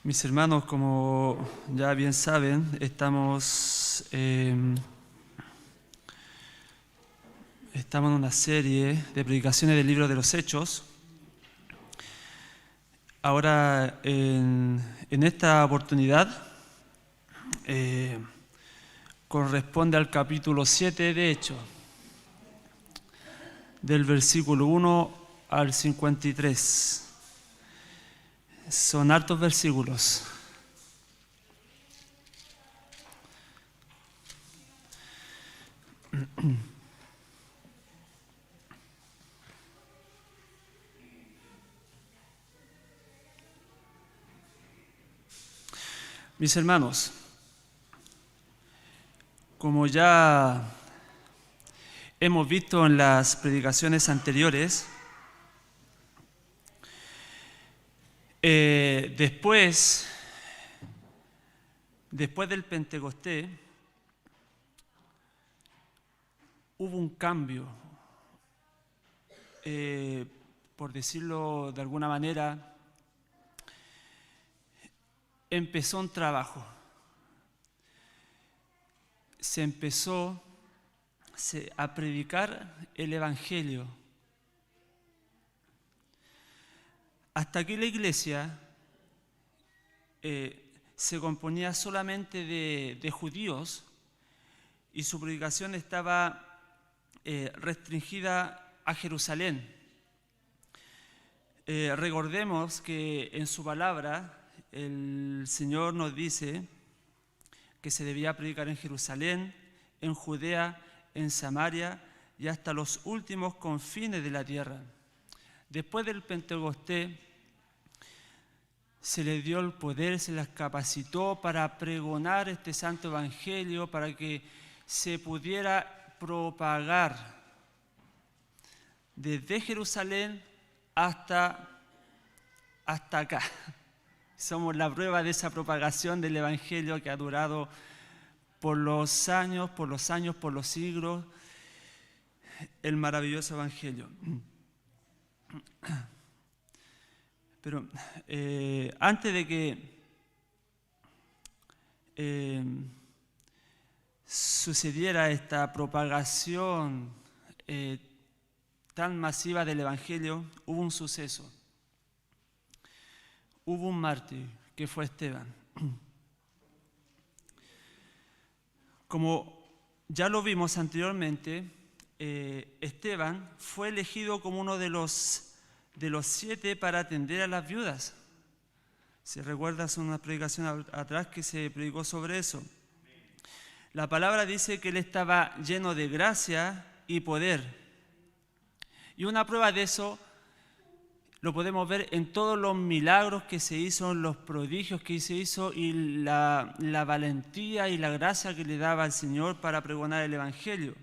Mis hermanos, como ya bien saben, estamos en una serie de predicaciones del libro de los Hechos. Ahora, en esta oportunidad, corresponde al capítulo 7 de Hechos, del versículo 1 al 53. Son hartos versículos. Mis hermanos, como ya hemos visto en las predicaciones anteriores, después del Pentecostés, hubo un cambio, por decirlo de alguna manera. Empezó un trabajo. Se empezó a predicar el Evangelio. Hasta que la iglesia se componía solamente de judíos y su predicación estaba restringida a Jerusalén. Recordemos que en su palabra el Señor nos dice que se debía predicar en Jerusalén, en Judea, en Samaria y hasta los últimos confines de la tierra. Después del Pentecostés se les dio el poder, se les capacitó para pregonar este santo evangelio, para que se pudiera propagar desde Jerusalén hasta acá. Somos la prueba de esa propagación del evangelio que ha durado por los siglos, el maravilloso evangelio. Pero antes de que sucediera esta propagación tan masiva del evangelio, hubo un suceso. Hubo un mártir que fue Esteban. Como ya lo vimos anteriormente, Esteban fue elegido como uno de los 7 para atender a las viudas. Si recuerdas una predicación atrás que se predicó sobre eso. La palabra dice que él estaba lleno de gracia y poder. Y una prueba de eso lo podemos ver en todos los milagros que se hizo, en los prodigios que se hizo y la valentía y la gracia que le daba al Señor para pregonar el Evangelio.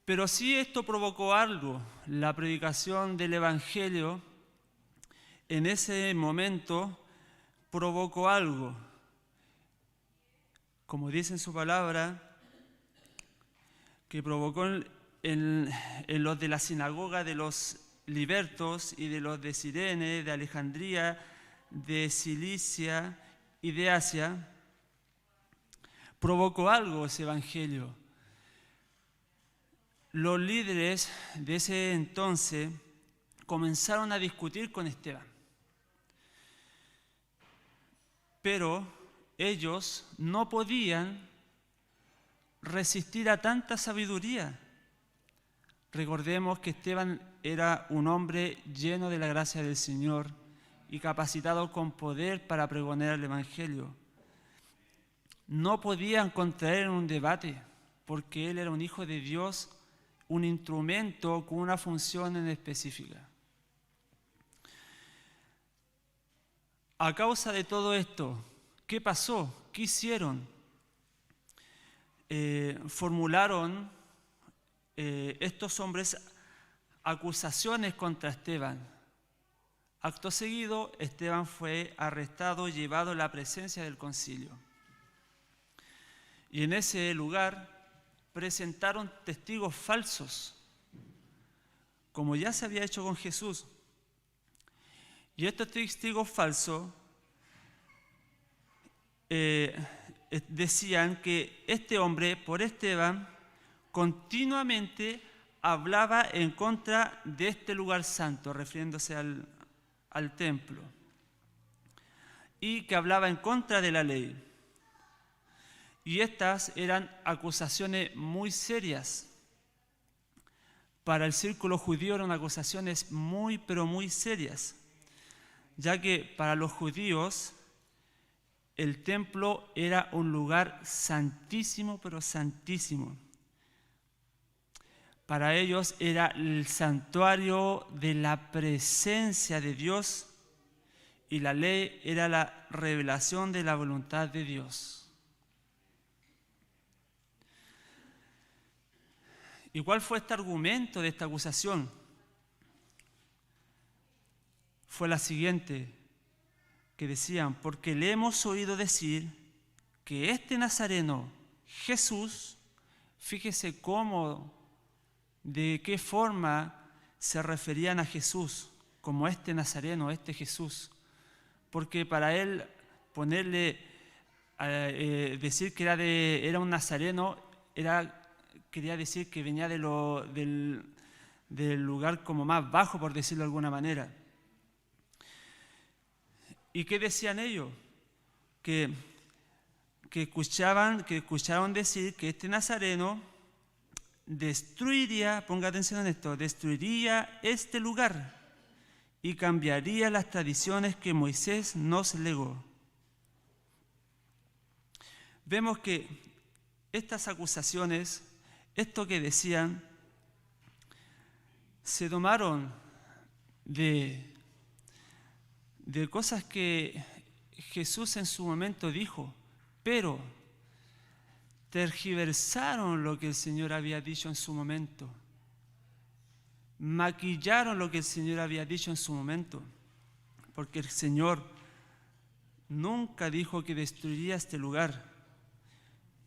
Pero sí esto provocó algo, la predicación del Evangelio en ese momento provocó algo. Como dice en su palabra, que provocó en los de la sinagoga de los libertos y de los de Cirene, de Alejandría, de Cilicia y de Asia, provocó algo ese evangelio. Los líderes de ese entonces comenzaron a discutir con Esteban, pero ellos no podían resistir a tanta sabiduría. Recordemos que Esteban era un hombre lleno de la gracia del Señor y capacitado con poder para pregonar el Evangelio. No podían contraer en un debate porque él era un hijo de Dios, un instrumento con una función en específica. A causa de todo esto, ¿qué pasó? ¿Qué hicieron? Formularon estos hombres acusaciones contra Esteban. Acto seguido, Esteban fue arrestado y llevado a la presencia del concilio. Y en ese lugar presentaron testigos falsos, como ya se había hecho con Jesús. Y estos testigos falsos decían que este hombre, por Esteban, continuamente hablaba en contra de este lugar santo, refiriéndose al templo, y que hablaba en contra de la ley. Y estas eran acusaciones muy serias. Para el círculo judío eran acusaciones muy, pero muy serias, ya que para los judíos el templo era un lugar santísimo, pero santísimo. Para ellos era el santuario de la presencia de Dios y la ley era la revelación de la voluntad de Dios. ¿Y cuál fue este argumento de esta acusación? Fue la siguiente, que decían: porque le hemos oído decir que este nazareno, Jesús, fíjese cómo, de qué forma se referían a Jesús, como este nazareno, este Jesús. Porque para él ponerle, decir que era un nazareno, quería decir que venía del lugar como más bajo, por decirlo de alguna manera. ¿Y qué decían ellos? Que escucharon decir que este nazareno destruiría, ponga atención en esto, destruiría este lugar y cambiaría las tradiciones que Moisés nos legó. Vemos que estas acusaciones, esto que decían, se tomaron de cosas que Jesús en su momento dijo, pero tergiversaron lo que el Señor había dicho en su momento, maquillaron lo que el Señor había dicho en su momento, porque el Señor nunca dijo que destruiría este lugar.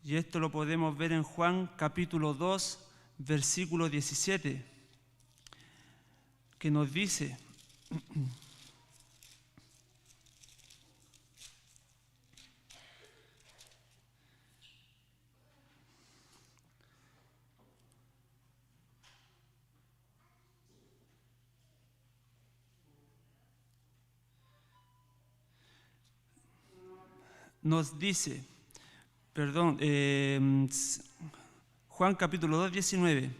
Y esto lo podemos ver en Juan capítulo 2, versículo 17, que nos dice: Juan capítulo 2, 19.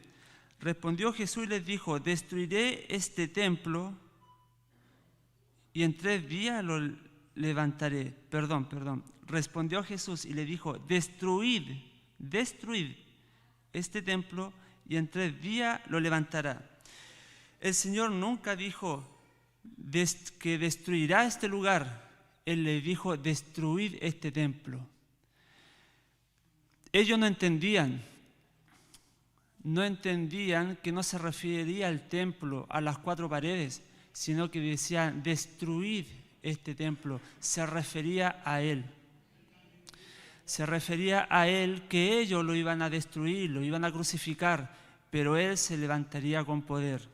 Respondió Jesús y les dijo: destruiré este templo y en 3 días lo levantaré. Respondió Jesús y le dijo: destruid este templo y en 3 días lo levantará. El Señor nunca dijo que destruirá este lugar. Él le dijo: destruid este templo. Ellos no entendían que no se refería al templo, a las 4 paredes, sino que decían: destruid este templo. Se refería a Él. Se refería a Él, que ellos lo iban a destruir, lo iban a crucificar, pero Él se levantaría con poder.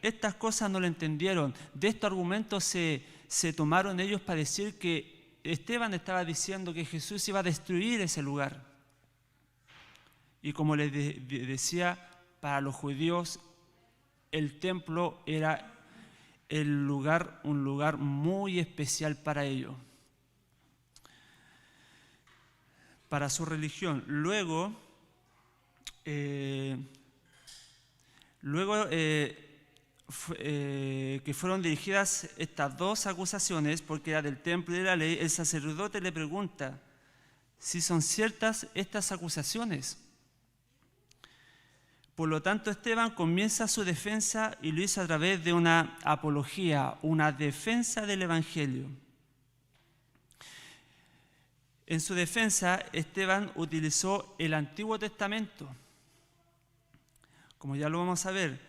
Estas cosas no lo entendieron. De estos argumentos se tomaron ellos para decir que Esteban estaba diciendo que Jesús iba a destruir ese lugar. Y como les decía, para los judíos el templo era un lugar muy especial para ellos, para su religión. Luego que fueron dirigidas estas 2 acusaciones, porque era del templo y de la ley, el sacerdote le pregunta si son ciertas estas acusaciones. Por lo tanto, Esteban comienza su defensa y lo hizo a través de una apología, una defensa del Evangelio. En su defensa, Esteban utilizó el Antiguo Testamento. Como ya lo vamos a ver,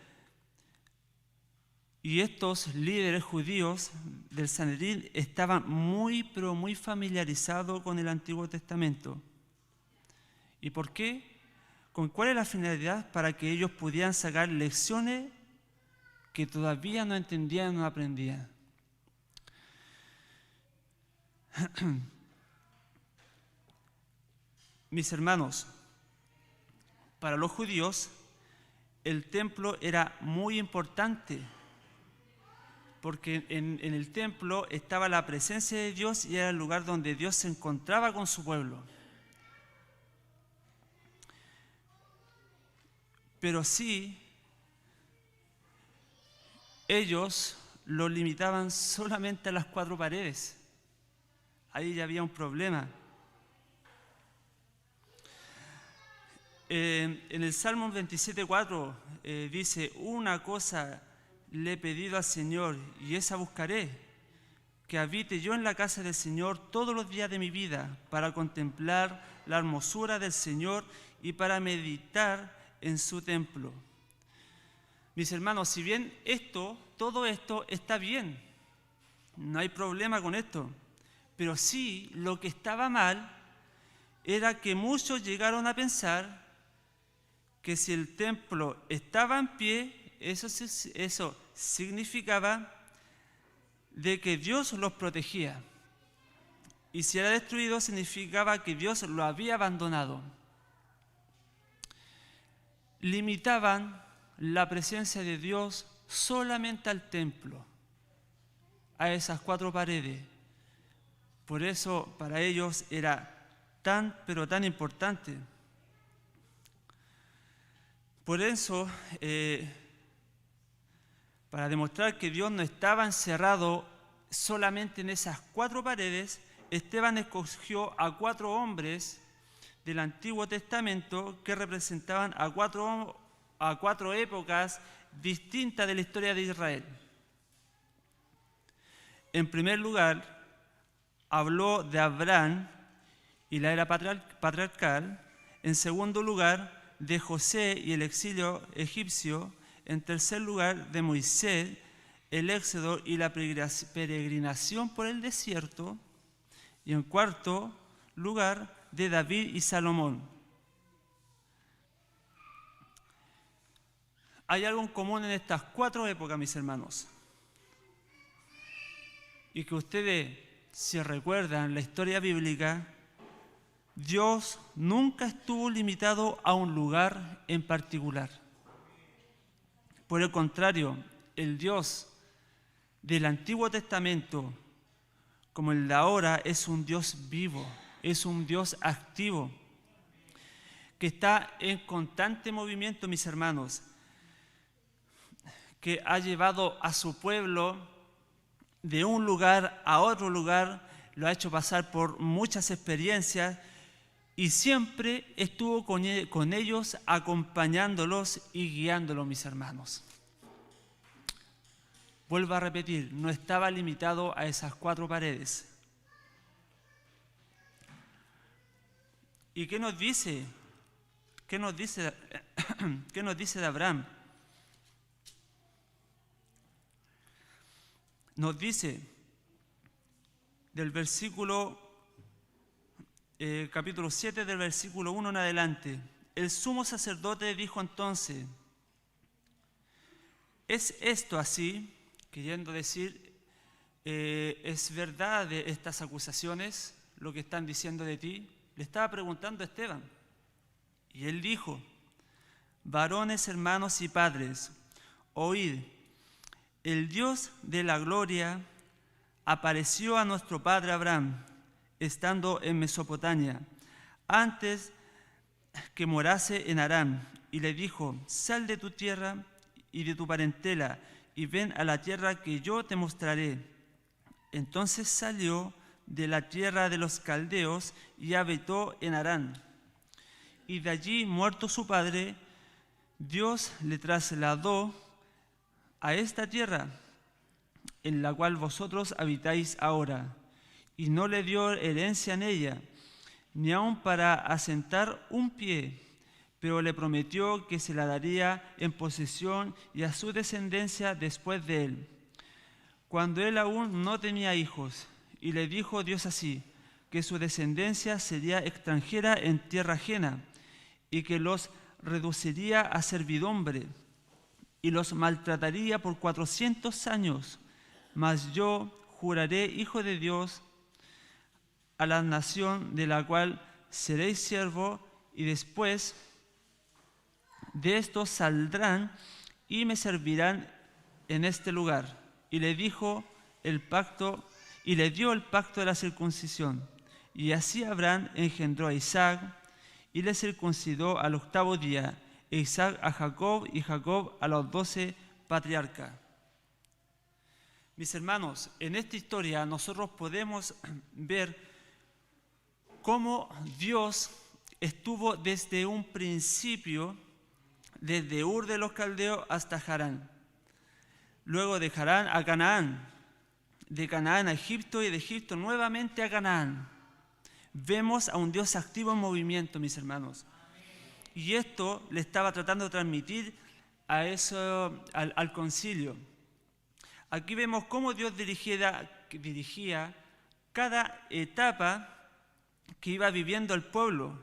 y estos líderes judíos del Sanedrín estaban muy, pero muy familiarizados con el Antiguo Testamento. ¿Y por qué? ¿Con cuál es la finalidad? Para que ellos pudieran sacar lecciones que todavía no entendían o no aprendían. Mis hermanos, para los judíos el templo era muy importante, porque en el templo estaba la presencia de Dios y era el lugar donde Dios se encontraba con su pueblo. Pero sí, ellos lo limitaban solamente a las 4 paredes. Ahí ya había un problema. En el Salmo 27:4 dice: una cosa le he pedido al Señor y esa buscaré, que habite yo en la casa del Señor todos los días de mi vida, para contemplar la hermosura del Señor y para meditar en su templo. Mis hermanos, si bien todo esto está bien, no hay problema con esto, pero sí lo que estaba mal era que muchos llegaron a pensar que si el templo estaba en pie, eso significaba de que Dios los protegía. Y si era destruido, significaba que Dios lo había abandonado. Limitaban la presencia de Dios solamente al templo, a esas 4 paredes. Por eso para ellos era pero tan importante. Por eso, para demostrar que Dios no estaba encerrado solamente en esas 4 paredes, Esteban escogió a 4 hombres del Antiguo Testamento que representaban a cuatro épocas distintas de la historia de Israel. En primer lugar, habló de Abraham y la era patriarcal. En segundo lugar, de José y el exilio egipcio. En tercer lugar, de Moisés, el éxodo y la peregrinación por el desierto. Y en cuarto lugar, de David y Salomón. Hay algo en común en estas 4 épocas, mis hermanos. Y que ustedes, si recuerdan la historia bíblica, Dios nunca estuvo limitado a un lugar en particular. Por el contrario, el Dios del Antiguo Testamento, como el de ahora, es un Dios vivo, es un Dios activo, que está en constante movimiento, mis hermanos, que ha llevado a su pueblo de un lugar a otro lugar, lo ha hecho pasar por muchas experiencias y siempre estuvo con ellos, acompañándolos y guiándolos, mis hermanos. Vuelvo a repetir, no estaba limitado a esas 4 paredes. ¿Y qué nos dice? ¿Qué nos dice de Abraham? Nos dice del versículo capítulo 7, del versículo 1 en adelante: el sumo sacerdote dijo entonces: ¿es esto así? Queriendo decir, ¿es verdad de estas acusaciones lo que están diciendo de ti? Le estaba preguntando a Esteban. Y él dijo: varones, hermanos y padres, oíd, el Dios de la gloria apareció a nuestro padre Abraham, estando en Mesopotamia, antes que morase en Harán, y le dijo: sal de tu tierra y de tu parentela, y ven a la tierra que yo te mostraré. Entonces salió de la tierra de los caldeos y habitó en Harán. Y de allí, muerto su padre, Dios le trasladó a esta tierra, en la cual vosotros habitáis ahora, y no le dio herencia en ella, ni aun para asentar un pie, pero le prometió que se la daría en posesión y a su descendencia después de él, cuando él aún no tenía hijos. Y le dijo Dios así, que su descendencia sería extranjera en tierra ajena, y que los reduciría a servidumbre, y los maltrataría por 400 años. Mas yo juraré, hijo de Dios, a la nación de la cual seréis siervos, y después de esto saldrán y me servirán en este lugar. Y le dio el pacto de la circuncisión. Y así Abraham engendró a Isaac y le circuncidó al 8º día, e Isaac a Jacob y Jacob a los 12 patriarcas. Mis hermanos, en esta historia nosotros podemos ver cómo Dios estuvo desde un principio, desde Ur de los Caldeos hasta Harán. Luego de Harán a Canaán, de Canaán a Egipto y de Egipto nuevamente a Canaán. Vemos a un Dios activo en movimiento, mis hermanos. Y esto le estaba tratando de transmitir al concilio. Aquí vemos cómo Dios dirigía cada etapa que iba viviendo el pueblo.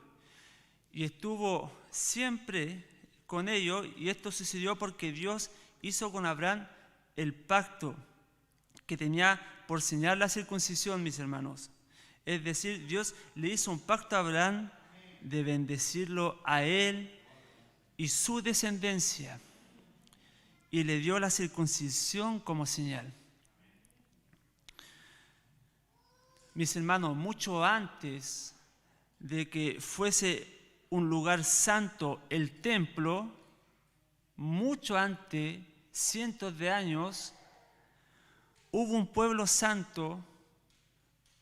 Y estuvo siempre con ellos, y esto sucedió porque Dios hizo con Abraham el pacto que tenía por señal la circuncisión, mis hermanos. Es decir, Dios le hizo un pacto a Abraham de bendecirlo a él y su descendencia, y le dio la circuncisión como señal. Mis hermanos, mucho antes de que fuese un lugar santo el templo, mucho antes, cientos de años, hubo un pueblo santo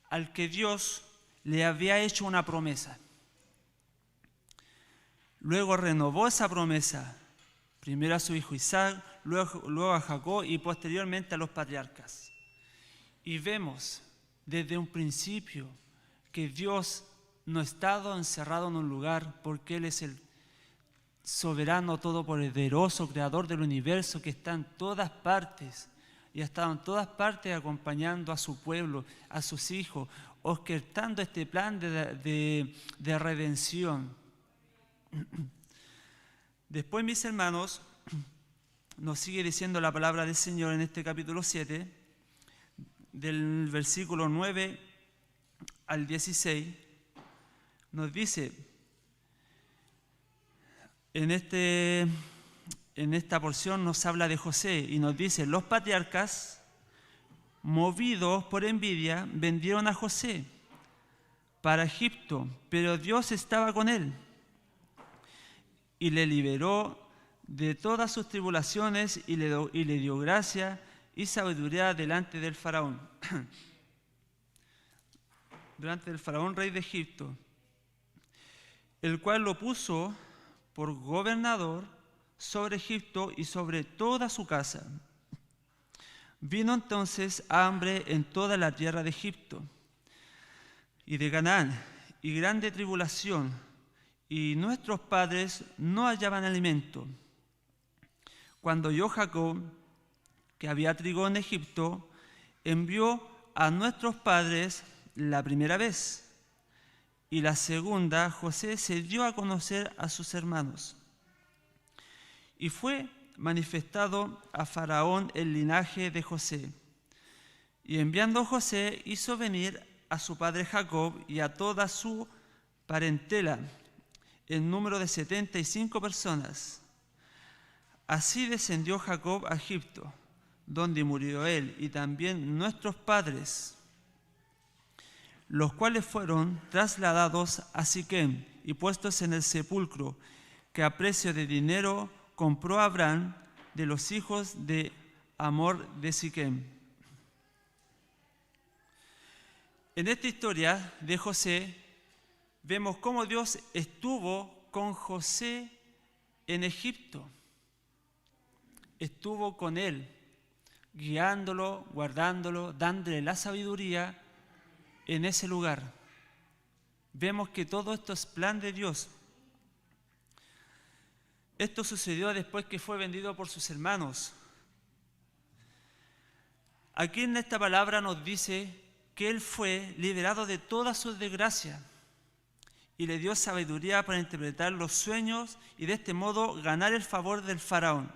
al que Dios le había hecho una promesa. Luego renovó esa promesa, primero a su hijo Isaac, luego a Jacob y posteriormente a los patriarcas. Y vemos desde un principio que Dios no ha estado encerrado en un lugar, porque Él es el soberano, todopoderoso, creador del universo, que está en todas partes y ha estado en todas partes acompañando a su pueblo, a sus hijos, orquestando este plan de redención. Después, mis hermanos, nos sigue diciendo la palabra del Señor en este capítulo 7, del versículo 9 al 16, nos dice, en esta porción nos habla de José y nos dice: los patriarcas, movidos por envidia, vendieron a José para Egipto, pero Dios estaba con él y le liberó de todas sus tribulaciones y le dio gracia y sabiduría delante del faraón, rey de Egipto, el cual lo puso por gobernador sobre Egipto y sobre toda su casa. Vino entonces hambre en toda la tierra de Egipto y de Canaán, y grande tribulación, y nuestros padres no hallaban alimento. Cuando oyó Jacob que había trigo en Egipto, envió a nuestros padres la primera vez, y la segunda José se dio a conocer a sus hermanos. Y fue manifestado a Faraón el linaje de José. Y enviando José, hizo venir a su padre Jacob y a toda su parentela, en número de 75 personas. Así descendió Jacob a Egipto, donde murió él y también nuestros padres, los cuales fueron trasladados a Siquem y puestos en el sepulcro que a precio de dinero compró Abraham de los hijos de Hamor de Siquem. En esta historia de José vemos cómo Dios estuvo con José en Egipto. Estuvo con él, guiándolo, guardándolo, dándole la sabiduría en ese lugar. Vemos que todo esto es plan de Dios. Esto sucedió después que fue vendido por sus hermanos. Aquí en esta palabra nos dice que él fue liberado de todas sus desgracias y le dio sabiduría para interpretar los sueños y de este modo ganar el favor del faraón.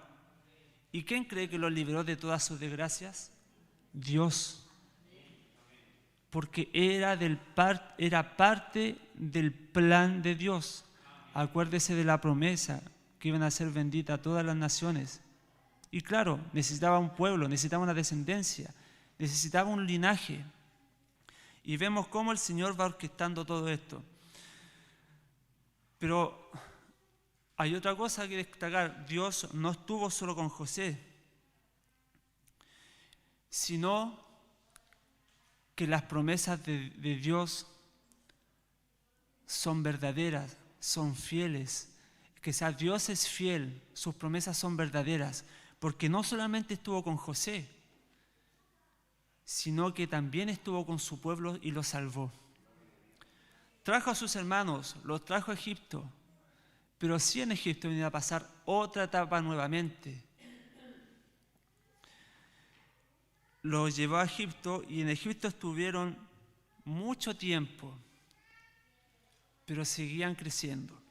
¿Y quién cree que lo liberó de todas sus desgracias? Dios. porque era parte del plan de Dios. Acuérdese de la promesa que iban a ser benditas todas las naciones. Y claro, necesitaba un pueblo, necesitaba una descendencia, necesitaba un linaje. Y vemos cómo el Señor va orquestando todo esto. Pero hay otra cosa que destacar. Dios no estuvo solo con José, sino que las promesas de Dios son verdaderas, son fieles. Que sea Dios es fiel, sus promesas son verdaderas, porque no solamente estuvo con José, sino que también estuvo con su pueblo y lo salvó. Trajo a sus hermanos, los trajo a Egipto, pero sí en Egipto venía a pasar otra etapa nuevamente. Los llevó a Egipto y en Egipto estuvieron mucho tiempo, pero seguían creciendo.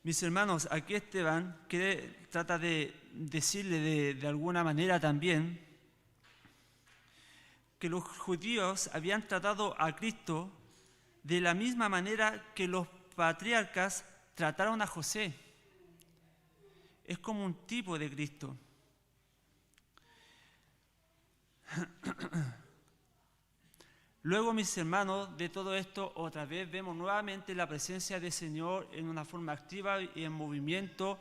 Mis hermanos, aquí Esteban trata de decirle de alguna manera también que los judíos habían tratado a Cristo de la misma manera que los patriarcas trataron a José. Es como un tipo de Cristo. Luego, mis hermanos, de todo esto, otra vez vemos nuevamente la presencia del Señor en una forma activa y en movimiento.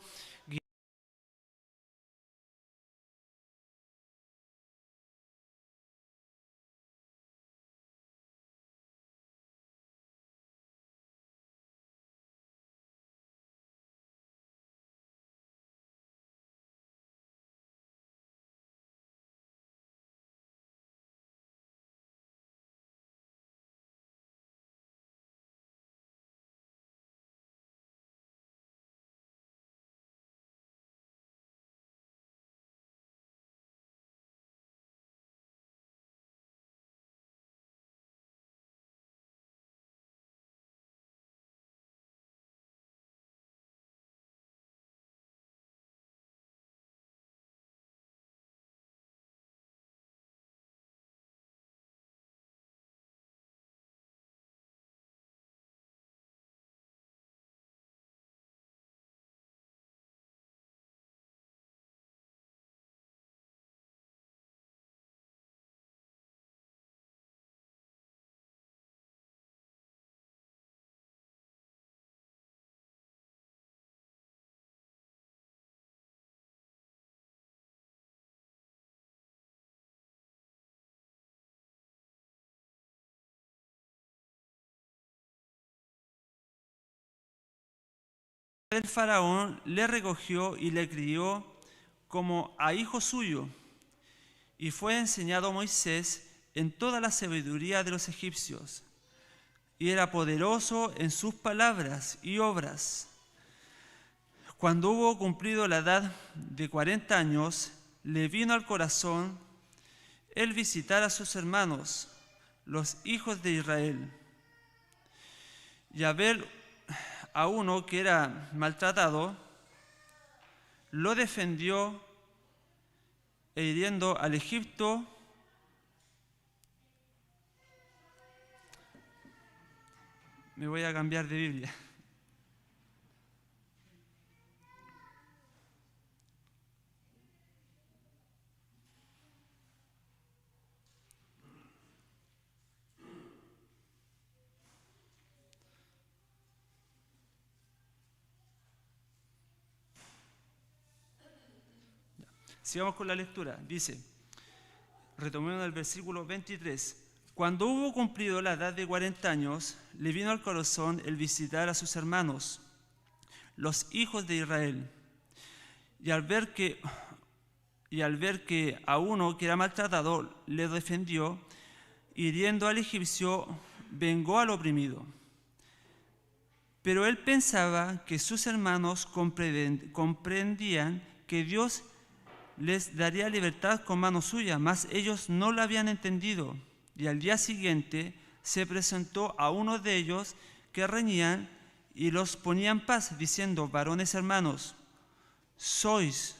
El faraón le recogió y le crió como a hijo suyo, y fue enseñado a Moisés en toda la sabiduría de los egipcios, y era poderoso en sus palabras y obras. Cuando hubo cumplido la edad de 40 años, le vino al corazón el visitar a sus hermanos, los hijos de Israel, y a ver a uno que era maltratado, lo defendió e hiriendo al Egipto, me voy a cambiar de Biblia. Sigamos con la lectura. Dice, retomemos el versículo 23. Cuando hubo cumplido la edad de 40 años, le vino al corazón el visitar a sus hermanos, los hijos de Israel. Y al ver que a uno que era maltratado le defendió, hiriendo al egipcio, vengó al oprimido. Pero él pensaba que sus hermanos comprendían que Dios les daría libertad con mano suya, mas ellos no lo habían entendido. Y al día siguiente se presentó a uno de ellos que reñían y los ponía en paz, diciendo: varones hermanos, sois,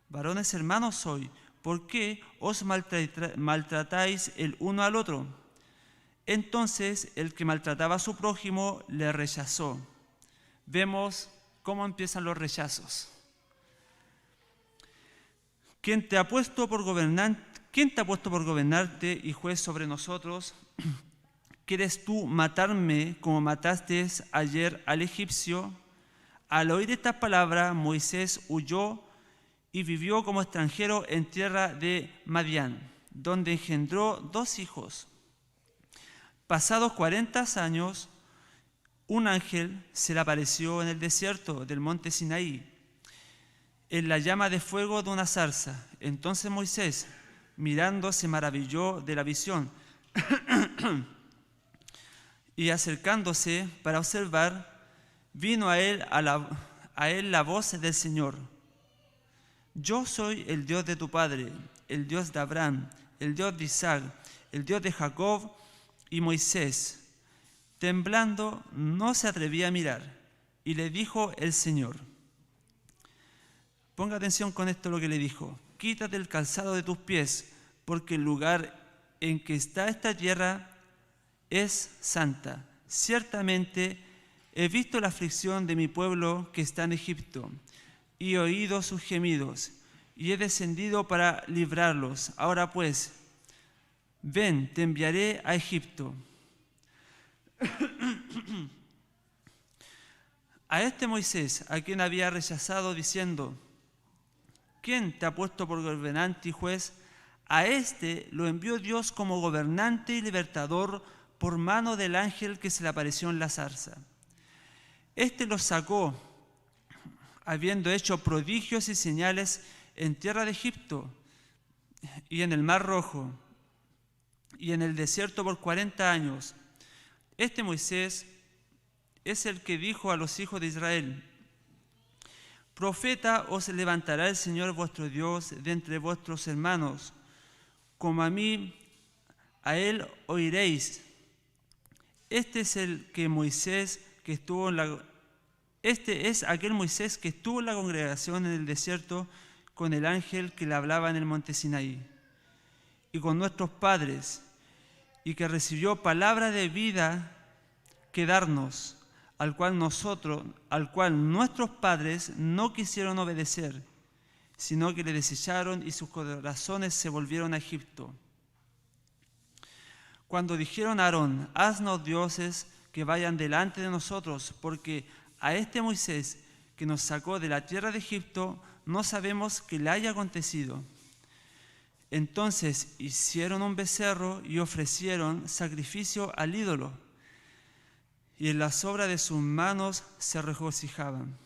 varones hermanos sois, ¿por qué os maltratáis el uno al otro? Entonces el que maltrataba a su prójimo le rechazó. Vemos cómo empiezan los rechazos. ¿Quién te ha puesto por gobernarte y juez sobre nosotros? ¿Quieres tú matarme como mataste ayer al egipcio? Al oír estas palabras, Moisés huyó y vivió como extranjero en tierra de Madián, donde engendró 2 hijos. Pasados 40 años, un ángel se le apareció en el desierto del monte Sinaí, en la llama de fuego de una zarza. Entonces Moisés, mirando, se maravilló de la visión y acercándose para observar, vino a él la voz del Señor. Yo soy el Dios de tu padre, el Dios de Abraham, el Dios de Isaac, el Dios de Jacob. Y Moisés, temblando, no se atrevía a mirar, y le dijo el Señor. Ponga atención con esto lo que le dijo. Quítate el calzado de tus pies, porque el lugar en que está esta tierra es santa. Ciertamente he visto la aflicción de mi pueblo que está en Egipto, y he oído sus gemidos, y he descendido para librarlos. Ahora pues, ven, te enviaré a Egipto. A este Moisés, a quien había rechazado diciendo, ¿quién te ha puesto por gobernante y juez? A este lo envió Dios como gobernante y libertador por mano del ángel que se le apareció en la zarza. Este los sacó, habiendo hecho prodigios y señales en tierra de Egipto y en el Mar Rojo y en el desierto por 40 años. Este Moisés es el que dijo a los hijos de Israel: profeta os levantará el Señor vuestro Dios de entre vuestros hermanos, como a mí, a él oiréis. Este es aquel Moisés que estuvo en la congregación en el desierto con el ángel que le hablaba en el monte Sinaí, y con nuestros padres, y que recibió palabra de vida que darnos, al cual nuestros padres no quisieron obedecer, sino que le desecharon y sus corazones se volvieron a Egipto. Cuando dijeron a Aarón: haznos dioses que vayan delante de nosotros, porque a este Moisés que nos sacó de la tierra de Egipto no sabemos qué le haya acontecido. Entonces hicieron un becerro y ofrecieron sacrificio al ídolo, y en las obras de sus manos se regocijaban.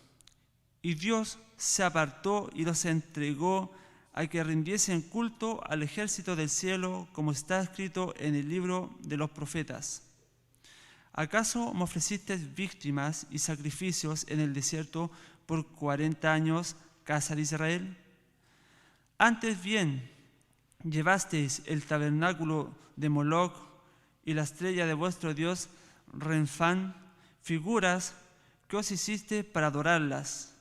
Y Dios se apartó y los entregó a que rindiesen culto al ejército del cielo, como está escrito en el libro de los profetas. ¿Acaso me ofrecisteis víctimas y sacrificios en el desierto por 40 años, casa de Israel? Antes bien, llevasteis el tabernáculo de Moloc y la estrella de vuestro dios Renfán, figuras que os hiciste para adorarlas.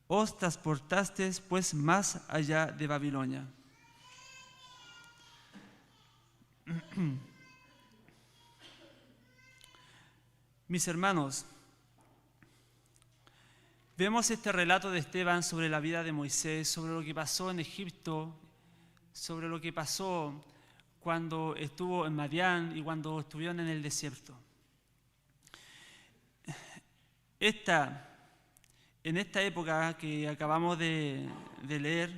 Os transportasteis pues más allá de Babilonia. Mis hermanos, vemos este relato de Esteban sobre la vida de Moisés, sobre lo que pasó en Egipto, sobre lo que pasó cuando estuvo en Madián y cuando estuvieron en el desierto. En esta época que acabamos de leer,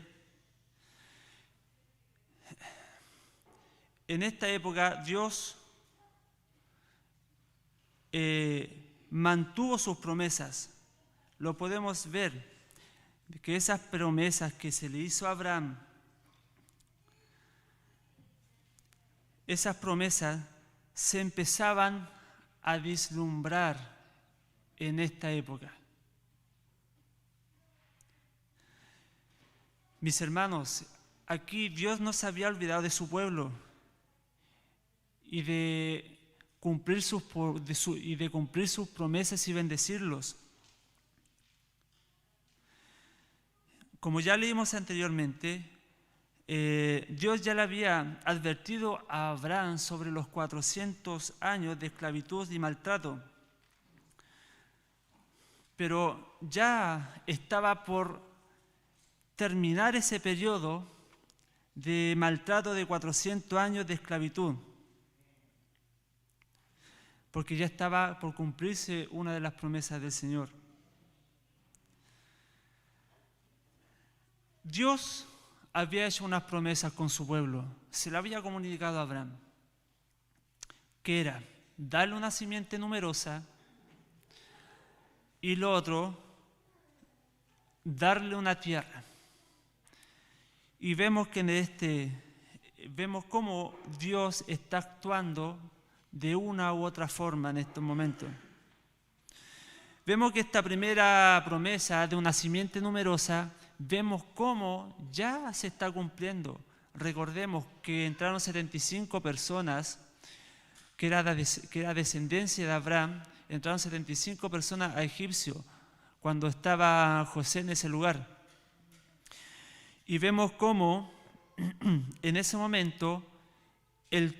en esta época Dios mantuvo sus promesas. Lo podemos ver, que esas promesas que se le hizo a Abraham, esas promesas se empezaban a vislumbrar en esta época. Mis hermanos, aquí Dios no se había olvidado de su pueblo y de cumplir sus promesas y bendecirlos. como ya leímos anteriormente, Dios ya le había advertido a Abraham sobre los 400 años de esclavitud y maltrato. Pero ya estaba por terminar ese periodo de maltrato de 400 años de esclavitud, porque ya estaba por cumplirse una de las promesas del Señor. Dios había hecho unas promesas con su pueblo, se le había comunicado a Abraham, que era darle una simiente numerosa y lo otro, darle una tierra. Y vemos que vemos cómo Dios está actuando de una u otra forma en estos momentos. Vemos que esta primera promesa de una simiente numerosa, vemos cómo ya se está cumpliendo. Recordemos que entraron 75 personas, que era descendencia de Abraham, entraron 75 personas a Egipcio, cuando estaba José en ese lugar. Y vemos cómo en ese momento el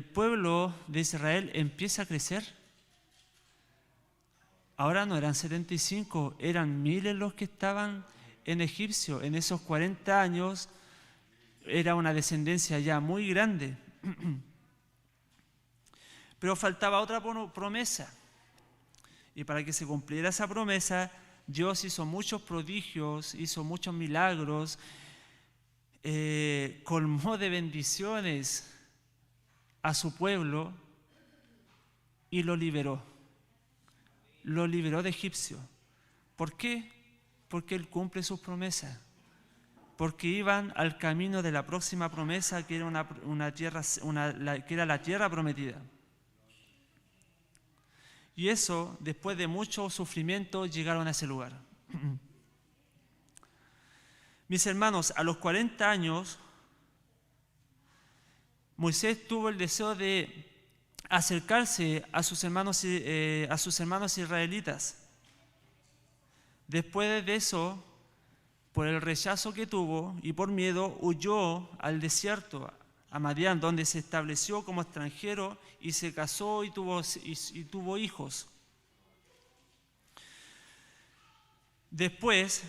pueblo de Israel empieza a crecer. Ahora no eran 75, eran miles los que estaban en Egipcio. En esos 40 años era una descendencia ya muy grande. Pero faltaba otra promesa. Y para que se cumpliera esa promesa, Dios hizo muchos prodigios, hizo muchos milagros, colmó de bendiciones a su pueblo y lo liberó. Lo liberó de Egipcio. ¿Por qué? Porque Él cumple sus promesas. Porque iban al camino de la próxima promesa, que era que era la tierra prometida. Y eso, después de mucho sufrimiento, llegaron a ese lugar. Mis hermanos, a los 40 años, Moisés tuvo el deseo de acercarse a sus hermanos israelitas. Después de eso, por el rechazo que tuvo y por miedo, huyó al desierto, a Madián, donde se estableció como extranjero y se casó y tuvo hijos. Después,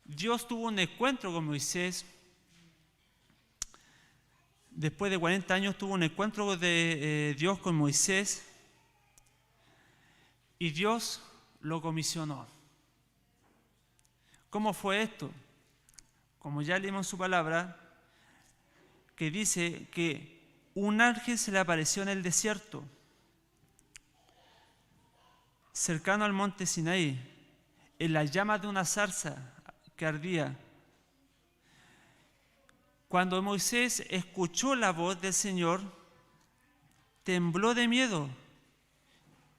Dios tuvo un encuentro con Moisés. Después de 40 años tuvo un encuentro de Dios con Moisés y Dios lo comisionó. ¿Cómo fue esto? Como ya leímos en su palabra, que dice que un ángel se le apareció en el desierto, cercano al monte Sinaí, en las llamas de una zarza que ardía. Cuando Moisés escuchó la voz del Señor, tembló de miedo.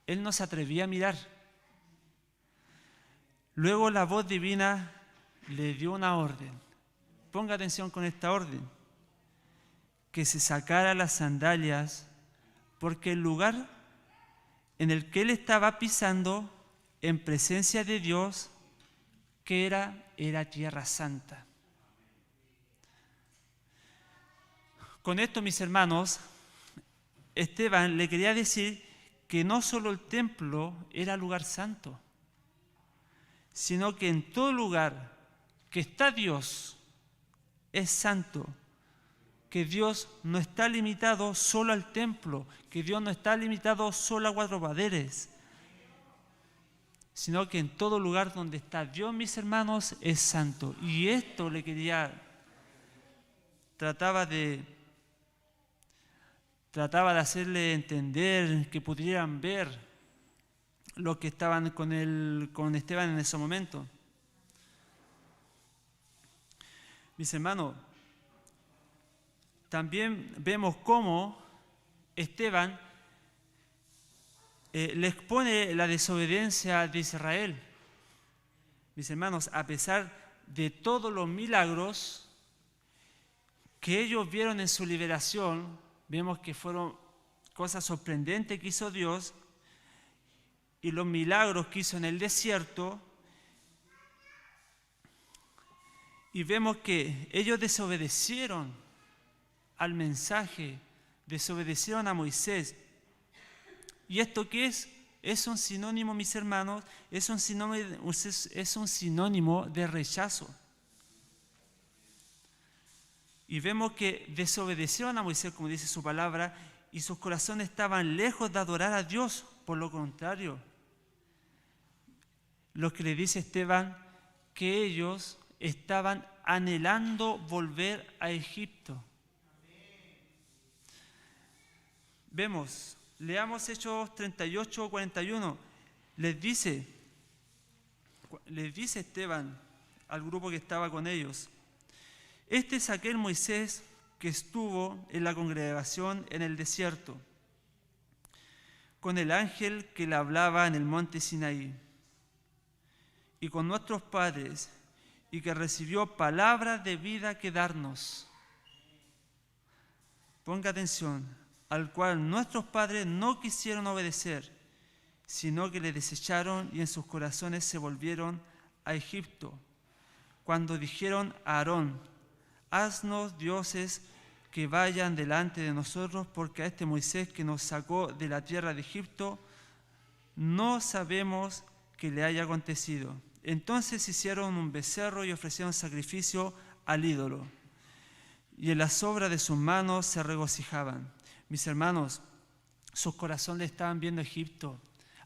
Él no se atrevía a mirar. Luego la voz divina le dio una orden. Ponga atención con esta orden. Que se sacara las sandalias, porque el lugar en el que él estaba pisando, en presencia de Dios, que era tierra santa. Con esto, mis hermanos, Esteban le quería decir que no solo el templo era lugar santo, sino que en todo lugar que está Dios es santo, que Dios no está limitado solo al templo, que Dios no está limitado solo a 4 paredes, sino que en todo lugar donde está Dios, mis hermanos, es santo. Y esto le trataba de hacerle entender, que pudieran ver los que estaban con Esteban en ese momento. Mis hermanos, también vemos cómo Esteban le expone la desobediencia de Israel. Mis hermanos, a pesar de todos los milagros que ellos vieron en su liberación, vemos que fueron cosas sorprendentes que hizo Dios. y los milagros que hizo en el desierto, y vemos que ellos desobedecieron al mensaje, desobedecieron a Moisés. ¿Y esto qué es? Es un sinónimo, mis hermanos, es un sinónimo de rechazo. Y vemos que desobedecieron a Moisés, como dice su palabra, y sus corazones estaban lejos de adorar a Dios. Por lo contrario, lo que le dice Esteban, que ellos estaban anhelando volver a Egipto. Vemos, leamos Hechos 38, 41. Les dice Esteban al grupo que estaba con ellos: este es aquel Moisés que estuvo en la congregación en el desierto, con el ángel que le hablaba en el monte Sinaí, y con nuestros padres, y que recibió palabra de vida que darnos. Ponga atención, al cual nuestros padres no quisieron obedecer, sino que le desecharon y en sus corazones se volvieron a Egipto, cuando dijeron a Aarón: haznos dioses que vayan delante de nosotros, porque a este Moisés que nos sacó de la tierra de Egipto no sabemos qué le haya acontecido. Entonces hicieron un becerro y ofrecieron sacrificio al ídolo, y en las obras de sus manos se regocijaban. Mis hermanos, sus corazones estaban viendo Egipto.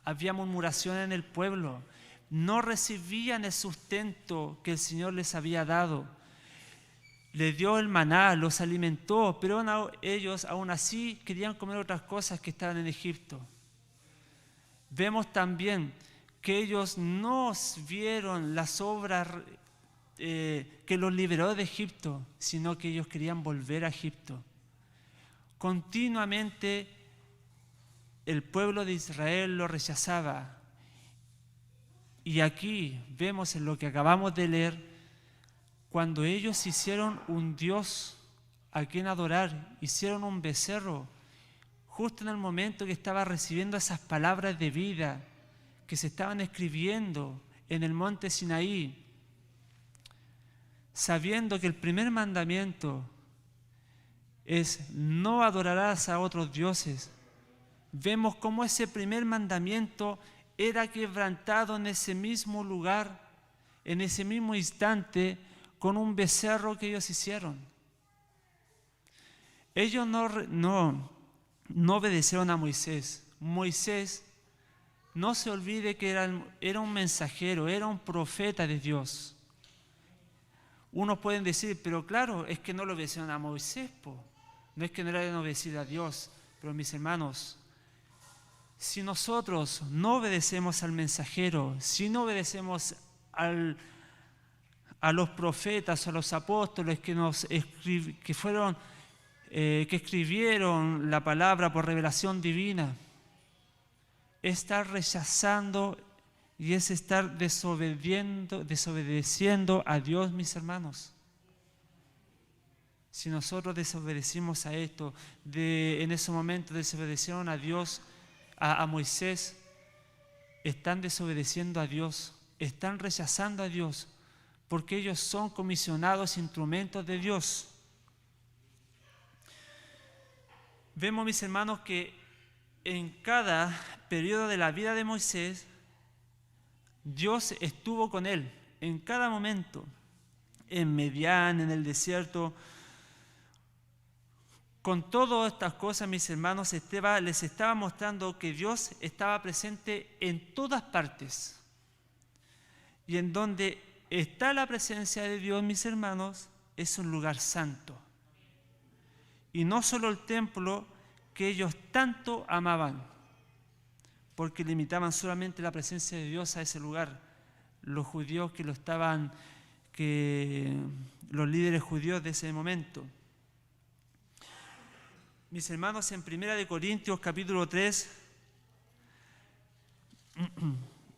Había murmuración en el pueblo. No recibían el sustento que el Señor les había dado. Les dio el maná, los alimentó, pero ellos aún así querían comer otras cosas que estaban en Egipto. Vemos también que ellos no vieron las obras que los liberó de Egipto, sino que ellos querían volver a Egipto. Continuamente el pueblo de Israel lo rechazaba. Y aquí vemos en lo que acabamos de leer, cuando ellos hicieron un Dios a quien adorar, hicieron un becerro, justo en el momento que estaba recibiendo esas palabras de vida que se estaban escribiendo en el monte Sinaí, sabiendo que el primer mandamiento es: no adorarás a otros dioses. Vemos cómo ese primer mandamiento era quebrantado en ese mismo lugar, en ese mismo instante, con un becerro que ellos hicieron. Ellos no obedecieron a Moisés. Moisés, no se olvide que era un mensajero, era un profeta de Dios. Unos pueden decir, pero claro, es que no le obedecieron a Moisés, no es que no le hayan obedecido a Dios. Pero mis hermanos, si nosotros no obedecemos al mensajero, si no obedecemos a los profetas, a los apóstoles que escribieron la palabra por revelación divina, estar rechazando y es estar desobedeciendo a Dios, mis hermanos. Si nosotros desobedecimos a esto, en ese momento desobedecieron a Dios, a Moisés, están desobedeciendo a Dios, están rechazando a Dios, porque ellos son comisionados instrumentos de Dios. Vemos, mis hermanos, que en cada periodo de la vida de Moisés, Dios estuvo con él en cada momento, en Medián, en el desierto. Con todas estas cosas, mis hermanos, Esteban les estaba mostrando que Dios estaba presente en todas partes. Y en donde está la presencia de Dios, mis hermanos, es un lugar santo. Y no solo el templo que ellos tanto amaban, porque limitaban solamente la presencia de Dios a ese lugar. Los judíos los líderes judíos de ese momento. Mis hermanos, en 1 Corintios capítulo 3,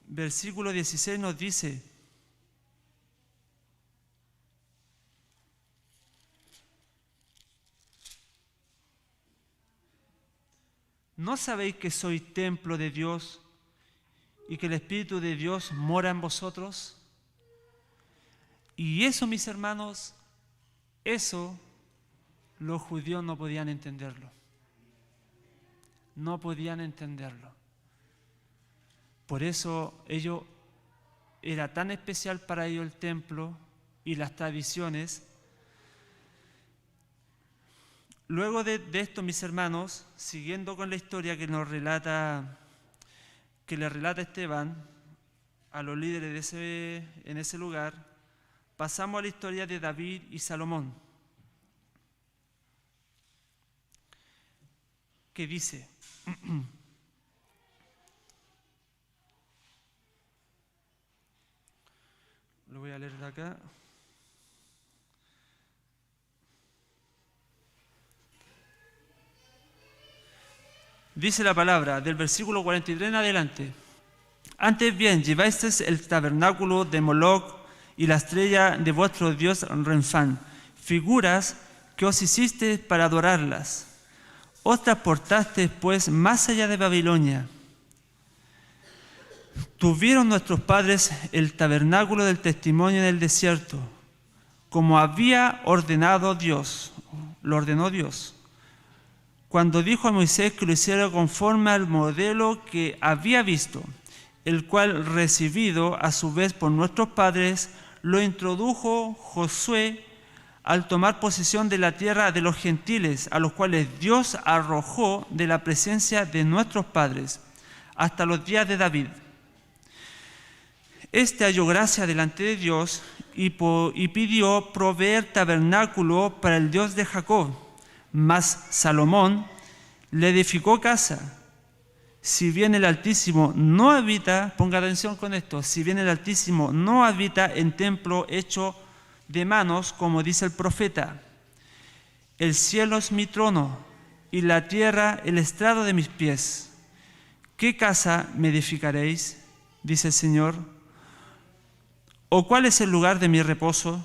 versículo 16 nos dice: ¿no sabéis que sois templo de Dios y que el Espíritu de Dios mora en vosotros. Y eso, mis hermanos, eso los judíos no podían entenderlo. No podían entenderlo. Por eso era tan especial para ellos el templo y las tradiciones. Luego de esto, mis hermanos, siguiendo con la historia que le relata Esteban a los líderes en ese lugar, pasamos a la historia de David y Salomón, que dice: lo voy a leer de acá. Dice la palabra, del versículo 43 en adelante: Antes bien, llevasteis el tabernáculo de Moloc y la estrella de vuestro dios Renfán, figuras que os hicisteis para adorarlas. Os transportasteis, pues, más allá de Babilonia. Tuvieron nuestros padres el tabernáculo del testimonio en el desierto, como había ordenado Dios, lo ordenó Dios, cuando dijo a Moisés que lo hiciera conforme al modelo que había visto, el cual, recibido a su vez por nuestros padres, lo introdujo Josué al tomar posesión de la tierra de los gentiles, a los cuales Dios arrojó de la presencia de nuestros padres, hasta los días de David. Este halló gracia delante de Dios y pidió proveer tabernáculo para el Dios de Jacob. Mas Salomón le edificó casa. Si bien el Altísimo no habita, ponga atención con esto, si bien el Altísimo no habita en templo hecho de manos, como dice el profeta: el cielo es mi trono y la tierra el estrado de mis pies. ¿Qué casa me edificaréis?, dice el Señor. ¿O cuál es el lugar de mi reposo?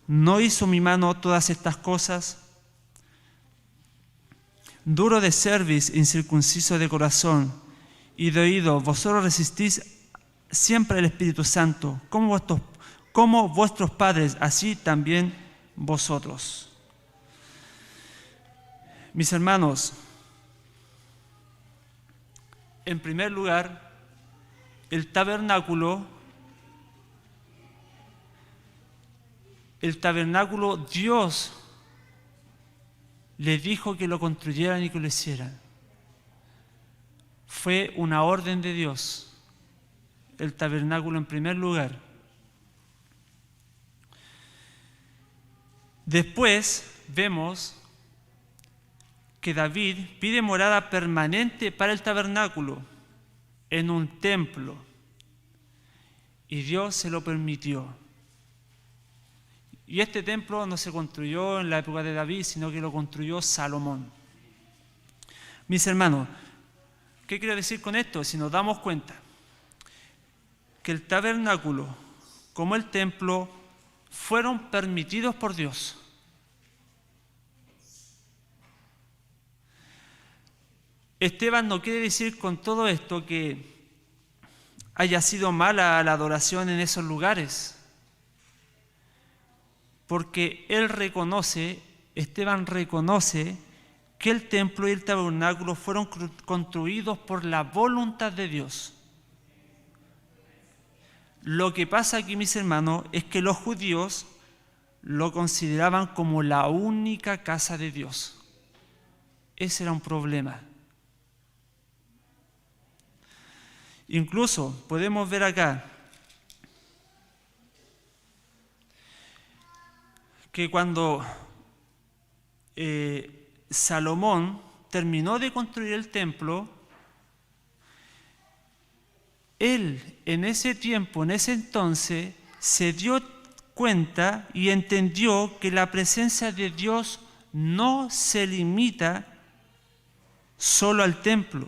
¿No hizo mi mano todas estas cosas? Duro de cerviz, incircunciso de corazón y de oído, vosotros resistís siempre al Espíritu Santo, como vuestros padres, así también vosotros. Mis hermanos, en primer lugar, el tabernáculo Dios les dijo que lo construyeran y que lo hicieran. Fue una orden de Dios, el tabernáculo en primer lugar. Después vemos que David pide morada permanente para el tabernáculo en un templo, y Dios se lo permitió. Y este templo no se construyó en la época de David, sino que lo construyó Salomón. Mis hermanos, ¿qué quiero decir con esto? Si nos damos cuenta que el tabernáculo como el templo fueron permitidos por Dios. Esteban no quiere decir con todo esto que haya sido mala la adoración en esos lugares, porque Esteban reconoce que el templo y el tabernáculo fueron construidos por la voluntad de Dios. Lo que pasa aquí, mis hermanos, es que los judíos lo consideraban como la única casa de Dios. Ese era un problema. Incluso podemos ver acá que cuando Salomón terminó de construir el templo, él en ese tiempo, en ese entonces, se dio cuenta y entendió que la presencia de Dios no se limita solo al templo.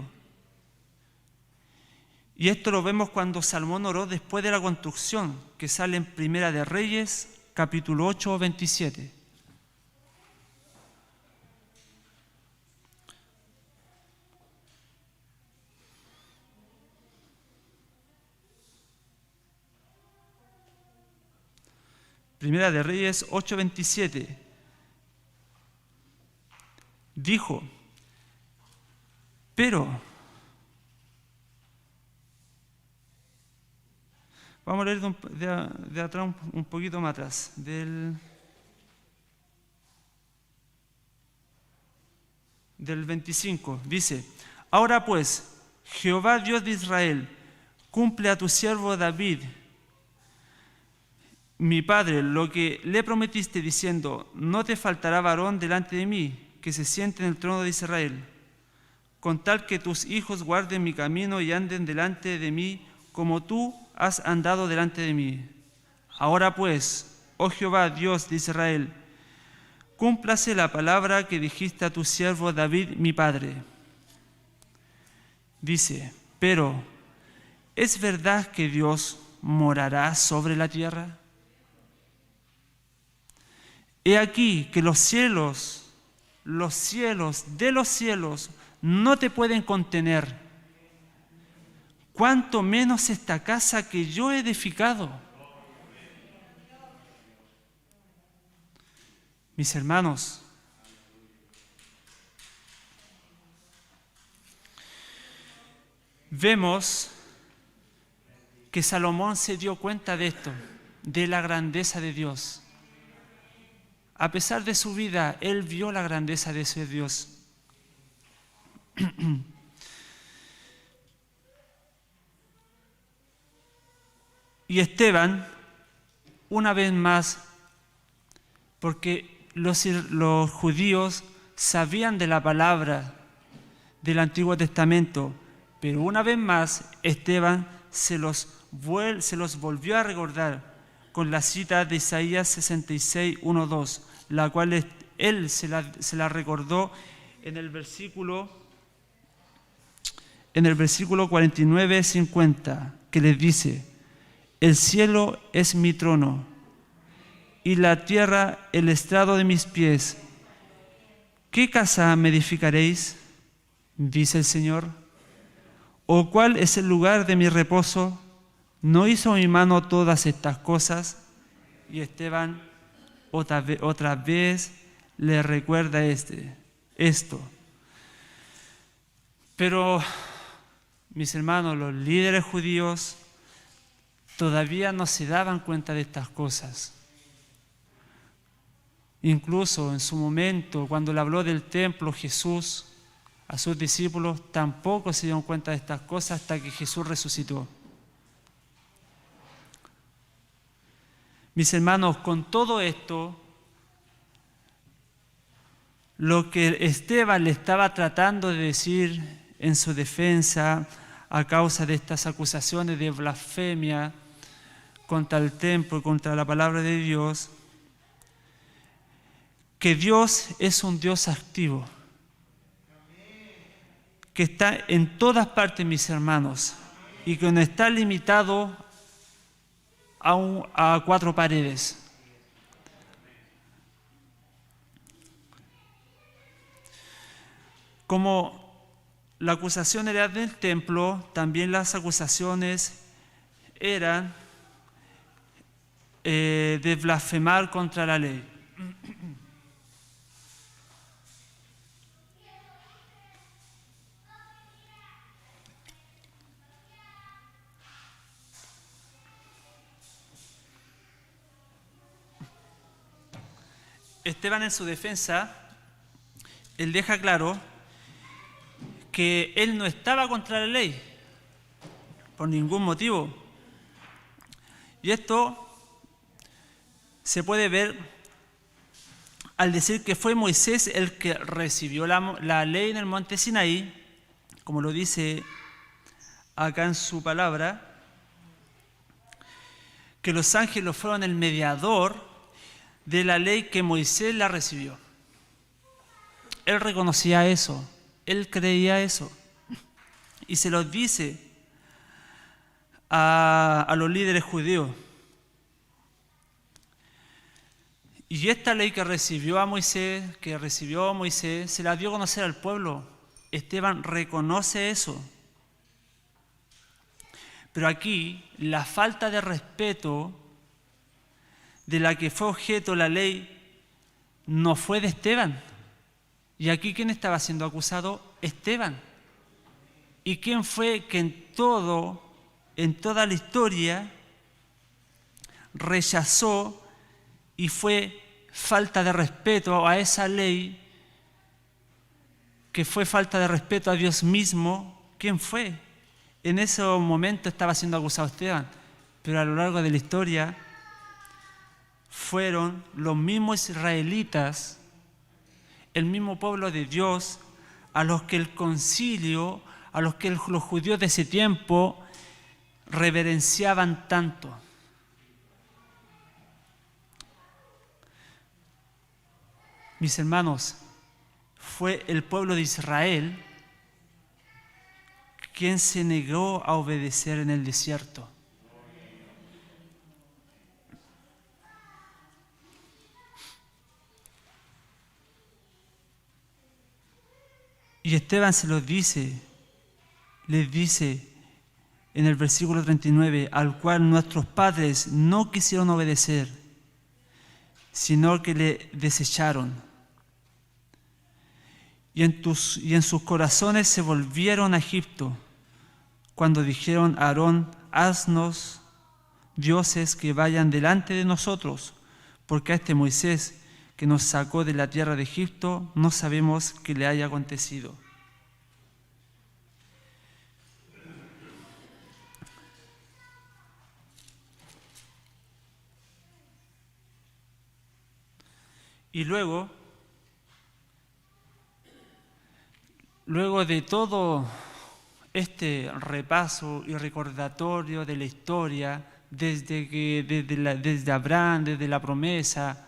Y esto lo vemos cuando Salomón oró después de la construcción, que sale en Primera de Reyes, capítulo 8, 27. Primera de Reyes 8:27. Dijo, pero, vamos a leer de atrás un poquito más atrás, del 25, dice, ahora pues, Jehová Dios de Israel, cumple a tu siervo David, mi padre, lo que le prometiste diciendo, no te faltará varón delante de mí, que se siente en el trono de Israel, con tal que tus hijos guarden mi camino y anden delante de mí, como tú has andado delante de mí. Ahora pues, oh Jehová Dios de Israel, cúmplase la palabra que dijiste a tu siervo David, mi padre. Dice, pero, ¿es verdad que Dios morará sobre la tierra? He aquí que los cielos de los cielos no te pueden contener, cuanto menos esta casa que yo he edificado. Mis hermanos, vemos que Salomón se dio cuenta de esto, de la grandeza de Dios. A pesar de su vida, él vio la grandeza de ese Dios. Y Esteban, una vez más, porque los judíos sabían de la palabra del Antiguo Testamento, pero una vez más Esteban se los volvió a recordar con la cita de Isaías 66, 1, 2, la cual él se la recordó en el versículo 49, 50, que les dice, el cielo es mi trono y la tierra el estrado de mis pies. ¿Qué casa me edificaréis? Dice el Señor. ¿O cuál es el lugar de mi reposo? ¿No hizo mi mano todas estas cosas? Y Esteban otra vez le recuerda esto. Pero, mis hermanos, los líderes judíos todavía no se daban cuenta de estas cosas. Incluso en su momento, cuando le habló del templo Jesús a sus discípulos, tampoco se dieron cuenta de estas cosas hasta que Jesús resucitó. Mis hermanos, con todo esto, lo que Esteban le estaba tratando de decir en su defensa a causa de estas acusaciones de blasfemia contra el templo, contra la palabra de Dios, que Dios es un Dios activo, que está en todas partes, mis hermanos, y que no está limitado a cuatro paredes. Como la acusación era del templo, también las acusaciones eran de blasfemar contra la ley. Esteban, en su defensa, él deja claro que él no estaba contra la ley por ningún motivo. Y esto se puede ver al decir que fue Moisés el que recibió la ley en el monte Sinaí, como lo dice acá en su palabra, que los ángeles fueron el mediador de la ley que Moisés la recibió. Él reconocía eso, él creía eso, y se lo dice a los líderes judíos. Y esta ley que recibió Moisés, se la dio a conocer al pueblo. Esteban reconoce eso. Pero aquí la falta de respeto de la que fue objeto la ley no fue de Esteban. ¿Y aquí quién estaba siendo acusado? Esteban. ¿Y quién fue que en toda la historia rechazó y fue falta de respeto a esa ley, que fue falta de respeto a Dios mismo? ¿Quién fue? En ese momento estaba siendo acusado Esteban, pero a lo largo de la historia fueron los mismos israelitas, el mismo pueblo de Dios, a los que el concilio, a los que los judíos de ese tiempo reverenciaban tanto. Mis hermanos, fue el pueblo de Israel quien se negó a obedecer en el desierto. Y Esteban les dice en el versículo 39, al cual nuestros padres no quisieron obedecer, sino que le desecharon. Y en sus corazones se volvieron a Egipto, cuando dijeron a Aarón, haznos dioses que vayan delante de nosotros, porque a este Moisés que nos sacó de la tierra de Egipto, no sabemos qué le haya acontecido. Y luego de todo este repaso y recordatorio de la historia, desde Abraham, desde la promesa,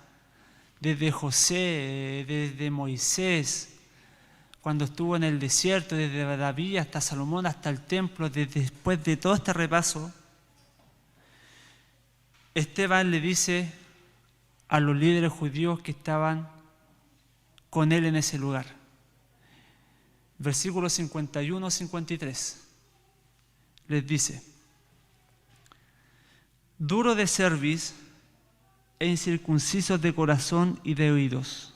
desde José, desde Moisés, cuando estuvo en el desierto, desde David hasta Salomón, hasta el templo, después de todo este repaso, Esteban le dice a los líderes judíos que estaban con él en ese lugar. Versículos 51-53. Les dice: duro de cerviz e incircuncisos de corazón y de oídos,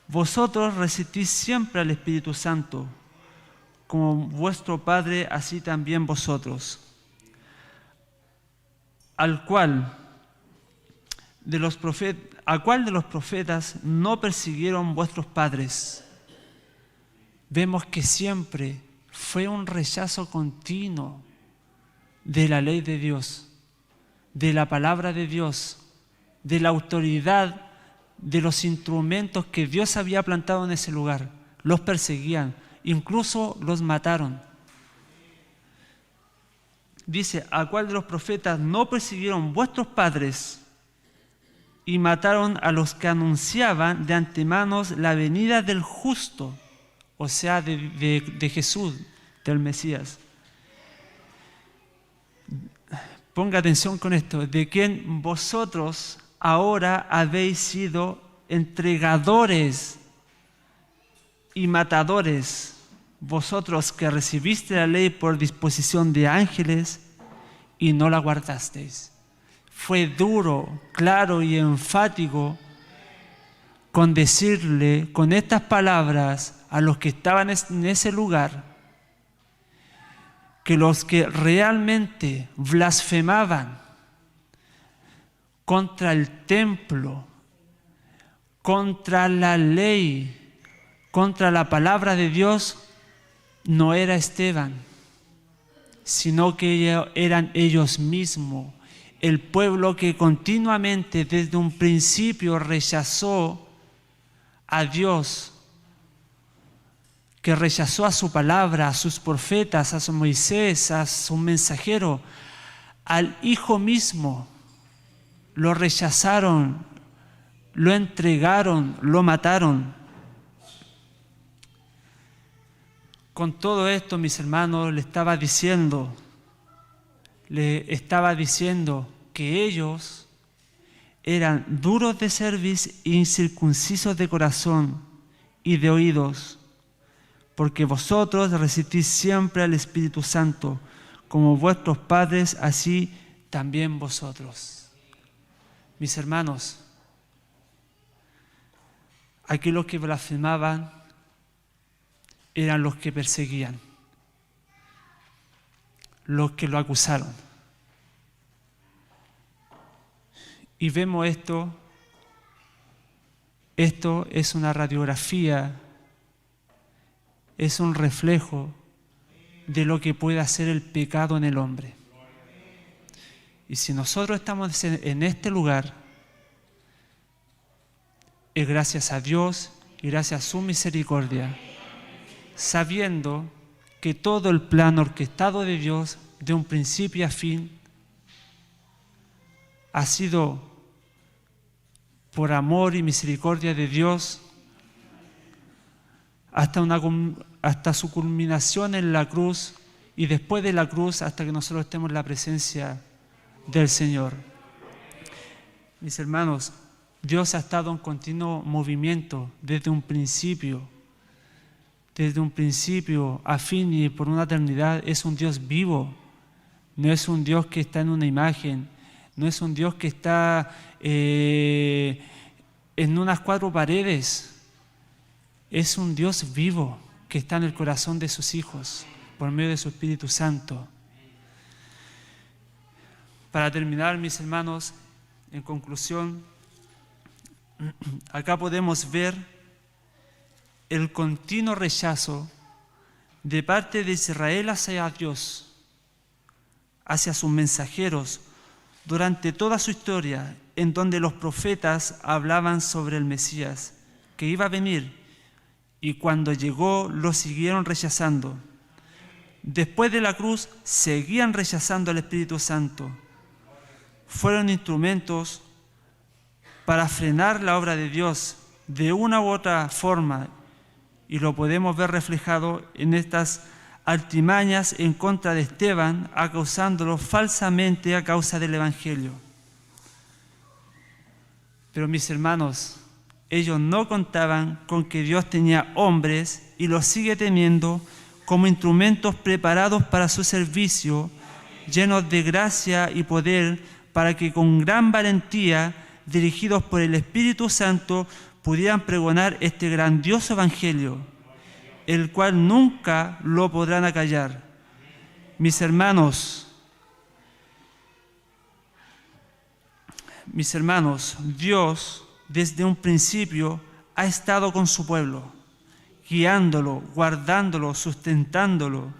vosotros resistís siempre al Espíritu Santo, como vuestro Padre, así también vosotros, ¿a cuál de los profetas no persiguieron vuestros padres? Vemos que siempre fue un rechazo continuo de la ley de Dios, de la palabra de Dios, de la autoridad, de los instrumentos que Dios había plantado en ese lugar. Los perseguían, incluso los mataron. Dice, ¿a cuál de los profetas no persiguieron vuestros padres y mataron a los que anunciaban de antemano la venida del justo? O sea, de Jesús, del Mesías. Ponga atención con esto, de quien vosotros ahora habéis sido entregadores y matadores, vosotros que recibiste la ley por disposición de ángeles y no la guardasteis. Fue duro, claro y enfático con decirle con estas palabras a los que estaban en ese lugar, que los que realmente blasfemaban contra el templo, contra la ley, contra la palabra de Dios, no era Esteban, sino que eran ellos mismos, el pueblo que continuamente desde un principio rechazó a Dios, que rechazó a su palabra, a sus profetas, a su Moisés, a su mensajero, al Hijo mismo. Lo rechazaron, lo entregaron, lo mataron. Con todo esto, mis hermanos, le estaba diciendo que ellos eran duros de cerviz e incircuncisos de corazón y de oídos, porque vosotros resistís siempre al Espíritu Santo, como vuestros padres, así también vosotros. Mis hermanos, aquí los que blasfemaban eran los que perseguían, los que lo acusaron. Y vemos esto es una radiografía, es un reflejo de lo que puede hacer el pecado en el hombre. Y si nosotros estamos en este lugar, es gracias a Dios y gracias a su misericordia, sabiendo que todo el plan orquestado de Dios, de un principio a fin, ha sido por amor y misericordia de Dios hasta su culminación en la cruz, y después de la cruz hasta que nosotros estemos en la presencia del Señor. Mis hermanos, Dios ha estado en continuo movimiento desde un principio a fin y por una eternidad. Es un Dios vivo, no es un Dios que está en una imagen, no es un Dios que está en unas cuatro paredes. Es un Dios vivo que está en el corazón de sus hijos por medio de su Espíritu Santo. Para terminar, mis hermanos, en conclusión, acá podemos ver el continuo rechazo de parte de Israel hacia Dios, hacia sus mensajeros, durante toda su historia, en donde los profetas hablaban sobre el Mesías, que iba a venir, y cuando llegó lo siguieron rechazando. Después de la cruz seguían rechazando al Espíritu Santo. Fueron instrumentos para frenar la obra de Dios de una u otra forma, y lo podemos ver reflejado en estas artimañas en contra de Esteban, acusándolo falsamente a causa del Evangelio. Pero mis hermanos, ellos no contaban con que Dios tenía hombres, y los sigue teniendo, como instrumentos preparados para su servicio, llenos de gracia y poder, para que con gran valentía, dirigidos por el Espíritu Santo, pudieran pregonar este grandioso Evangelio, el cual nunca lo podrán acallar. Mis hermanos, Dios desde un principio ha estado con su pueblo, guiándolo, guardándolo, sustentándolo,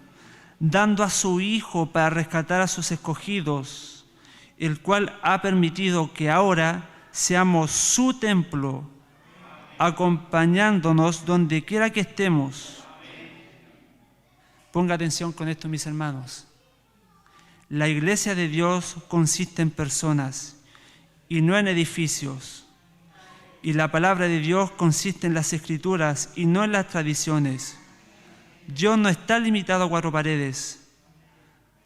dando a su Hijo para rescatar a sus escogidos, el cual ha permitido que ahora seamos su templo, acompañándonos donde quiera que estemos. Ponga atención con esto, mis hermanos. La iglesia de Dios consiste en personas y no en edificios. Y la palabra de Dios consiste en las Escrituras y no en las tradiciones. Dios no está limitado a cuatro paredes.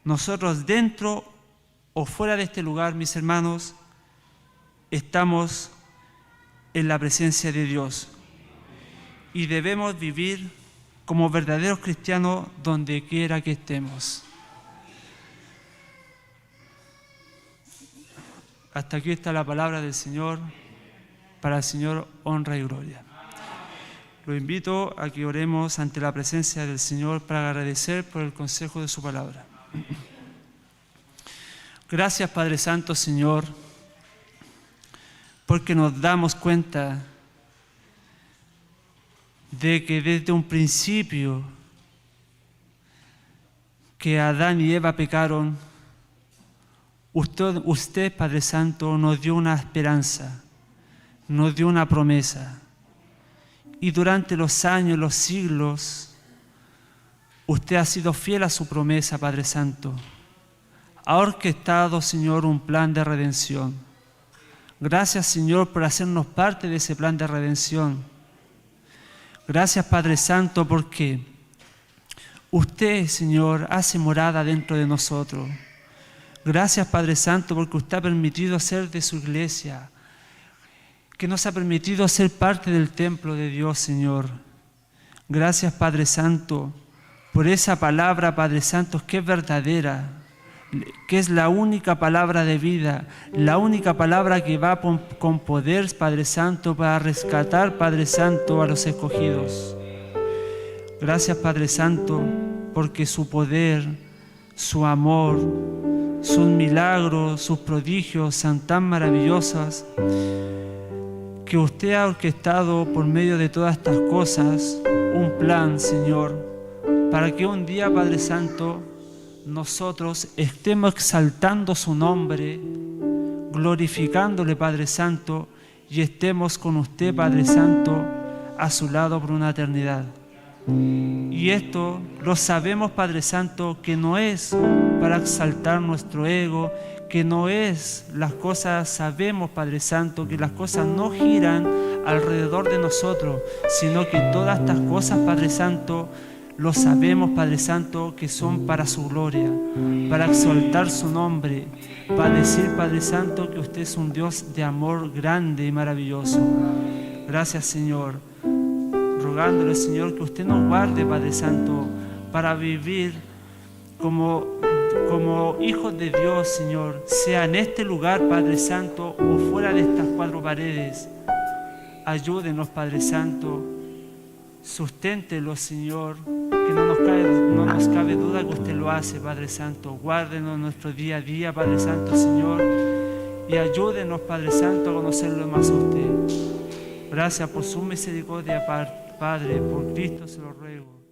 Nosotros, dentro o fuera de este lugar, mis hermanos, estamos en la presencia de Dios. Y debemos vivir como verdaderos cristianos donde quiera que estemos. Hasta aquí está la palabra del Señor. Para el Señor, honra y gloria. Lo invito a que oremos ante la presencia del Señor para agradecer por el consejo de su palabra. Gracias, Padre Santo, Señor, porque nos damos cuenta de que desde un principio que Adán y Eva pecaron, usted, Padre Santo, nos dio una esperanza, nos dio una promesa. Y durante los años, los siglos, usted ha sido fiel a su promesa, Padre Santo. Ha orquestado, Señor, un plan de redención. Gracias, Señor, por hacernos parte de ese plan de redención. Gracias, Padre Santo, porque usted, Señor, hace morada dentro de nosotros. Gracias, Padre Santo, porque usted ha permitido ser de su iglesia, que nos ha permitido ser parte del templo de Dios, Señor. Gracias, Padre Santo, por esa palabra, Padre Santo, que es verdadera. que es la única palabra de vida, la única palabra que va con poder, Padre Santo, para rescatar, Padre Santo, a los escogidos. Gracias, Padre Santo, porque su poder, su amor, sus milagros, sus prodigios son tan maravillosos, que usted ha orquestado por medio de todas estas cosas un plan, Señor, para que un día, Padre Santo, nosotros estemos exaltando su nombre, glorificándole, Padre Santo, y estemos con usted, Padre Santo, a su lado por una eternidad. Y esto lo sabemos, Padre Santo, que no es para exaltar nuestro ego, que no es las cosas, sabemos, Padre Santo, que las cosas no giran alrededor de nosotros, sino que todas estas cosas, Padre Santo, lo sabemos, Padre Santo, que son para su gloria, para exaltar su nombre, para decir, Padre Santo, que usted es un Dios de amor grande y maravilloso. Gracias, Señor, rogándole, Señor, que usted nos guarde, Padre Santo, para vivir como hijos de Dios, Señor, sea en este lugar, Padre Santo, o fuera de estas cuatro paredes. Ayúdenos, Padre Santo, susténtelo, Señor, que no nos cabe duda que usted lo hace, Padre Santo. Guárdenos nuestro día a día, Padre Santo, Señor, y ayúdenos, Padre Santo, a conocerlo más a usted. Gracias por su misericordia, Padre, por Cristo se lo ruego.